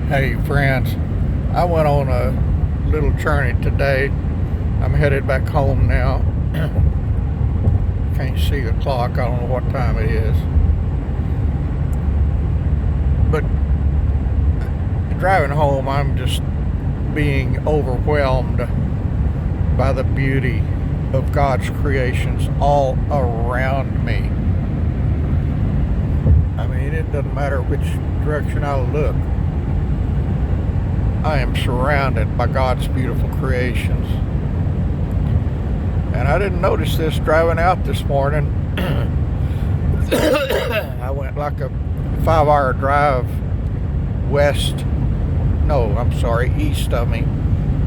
Hey friends, I went on a little journey today. I'm headed back home now. Can't see the clock. I don't know what time it is. But driving home, I'm just being overwhelmed by the beauty of God's creations all around me. I mean, it doesn't matter which direction I look. I am surrounded by God's beautiful creations. And I didn't notice this driving out this morning. I went like a 5-hour drive east of me.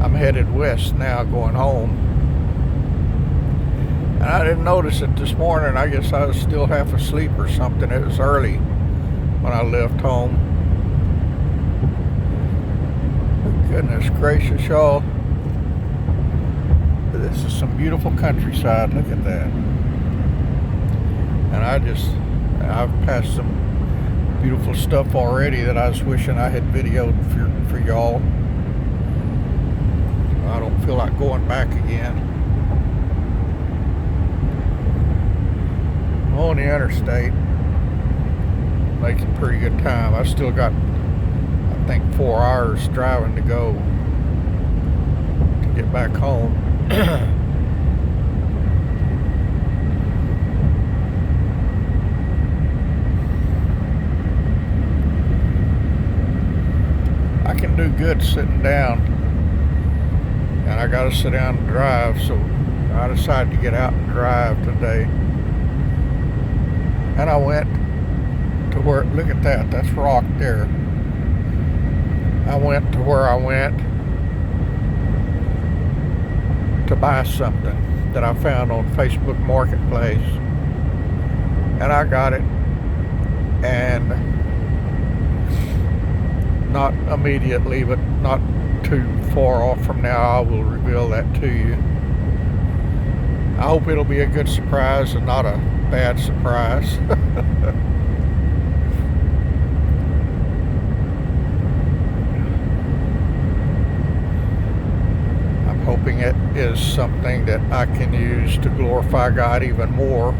I'm headed west now, going home. And I didn't notice it this morning. I guess I was still half asleep or something. It was early when I left home. Goodness gracious, y'all. This is some beautiful countryside. Look at that. And I've passed some beautiful stuff already that I was wishing I had videoed for y'all. I don't feel like going back again. I'm on the interstate, making pretty good time. I still got, I think, 4 hours driving to go to get back home. I can do good sitting down, and I gotta sit down and drive, so I decided to get out and drive today. And I went to where, look at that, that's rock there. I went to where I went to buy something that I found on Facebook Marketplace, and I got it, and not immediately, but not too far off from now, I will reveal that to you. I hope it'll be a good surprise and not a bad surprise. Hoping it is something that I can use to glorify God even more,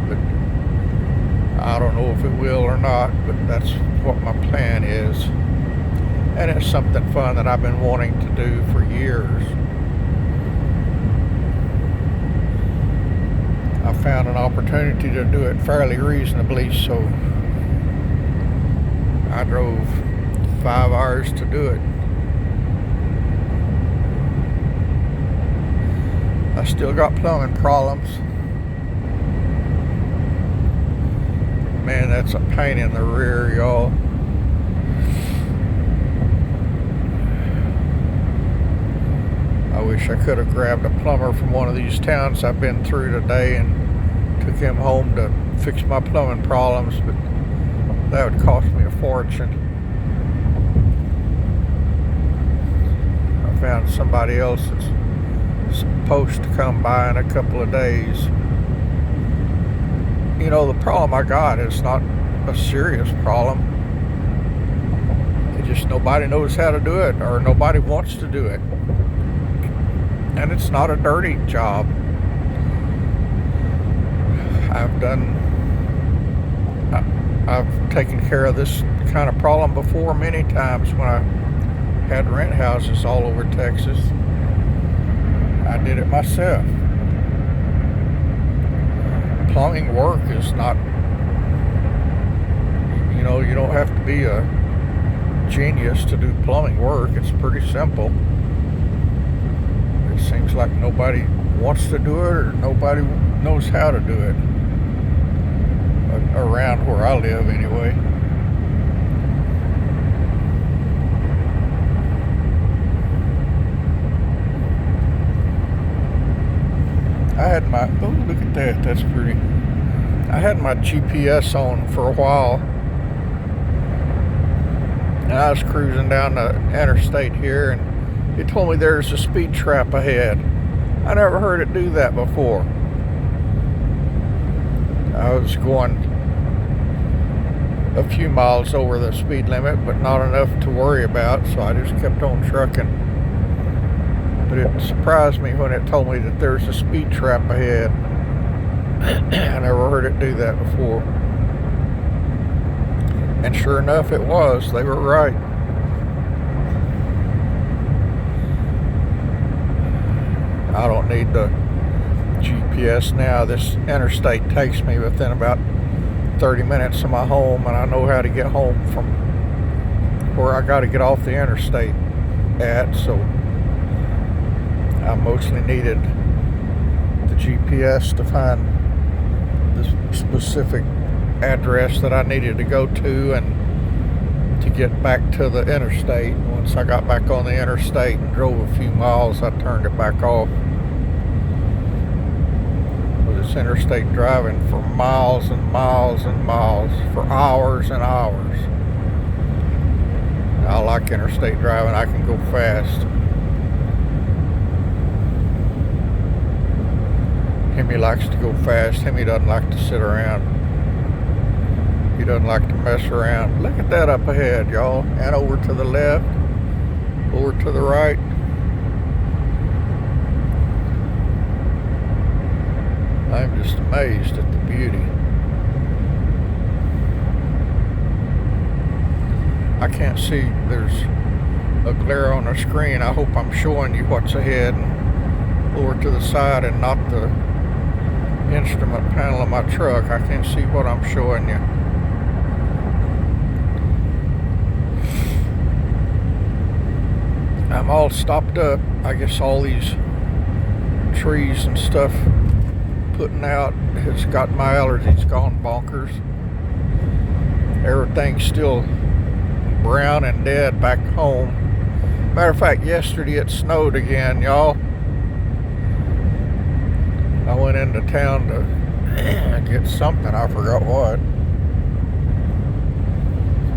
but I don't know if it will or not, but that's what my plan is. And it's something fun that I've been wanting to do for years. I found an opportunity to do it fairly reasonably, so I drove 5 hours to do it. I still got plumbing problems. Man, that's a pain in the rear, y'all. I wish I could have grabbed a plumber from one of these towns I've been through today and took him home to fix my plumbing problems, but that would cost me a fortune. I found somebody else that's supposed to come by in a couple of days. You know, the problem I got is not a serious problem. It just nobody knows how to do it, or nobody wants to do it. And it's not a dirty job. I've taken care of this kind of problem before many times when I had rent houses all over Texas. I did it myself. Plumbing work is not, you don't have to be a genius to do plumbing work. It's pretty simple. It seems like nobody wants to do it, or nobody knows how to do it. Around where I live, anyway. I had my, oh, look at that, that's pretty. I had my GPS on for a while, and I was cruising down the interstate here, and it told me there's a speed trap ahead. I never heard it do that before. I was going a few miles over the speed limit, but not enough to worry about, so I just kept on trucking. But it surprised me when it told me that there's a speed trap ahead. I never heard it do that before. And sure enough, it was. They were right. I don't need the GPS now. This interstate takes me within about 30 minutes of my home, and I know how to get home from where I got to get off the interstate at, so I mostly needed the GPS to find the specific address that I needed to go to and to get back to the interstate. Once I got back on the interstate and drove a few miles, I turned it back off. This interstate driving for miles and miles and miles, for hours and hours. I like interstate driving. I can go fast. Hemi likes to go fast. Hemi doesn't like to sit around. He doesn't like to mess around. Look at that up ahead, y'all. And over to the left, over to the right. I'm just amazed at the beauty. I can't see. There's a glare on the screen. I hope I'm showing you what's ahead and over to the side and not the instrument panel of my truck. I can't see what I'm showing you. I'm all stopped up. I guess all these trees and stuff putting out has got my allergies gone bonkers. Everything's still brown and dead back home. Matter of fact, yesterday it snowed again, y'all. I went into town to get something. I forgot what.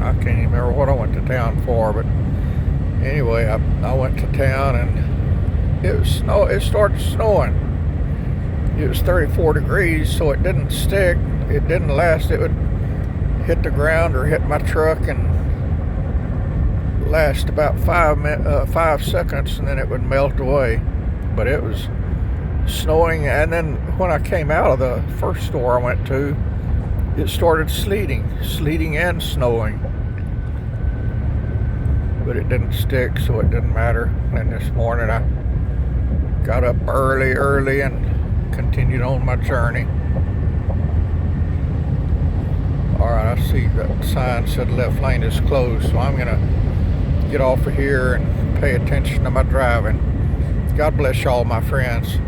I can't even remember what I went to town for, but anyway, I went to town and it started snowing. It was 34 degrees, so it didn't stick. It didn't last. It would hit the ground or hit my truck and last about 5 seconds, and then it would melt away. But it was snowing, and then when I came out of the first store I went to, it started sleeting and snowing. But it didn't stick, so it didn't matter. And this morning I got up early and continued on my journey. Alright, I see that sign said left lane is closed, so I'm gonna get off of here and pay attention to my driving. God bless y'all, my friends.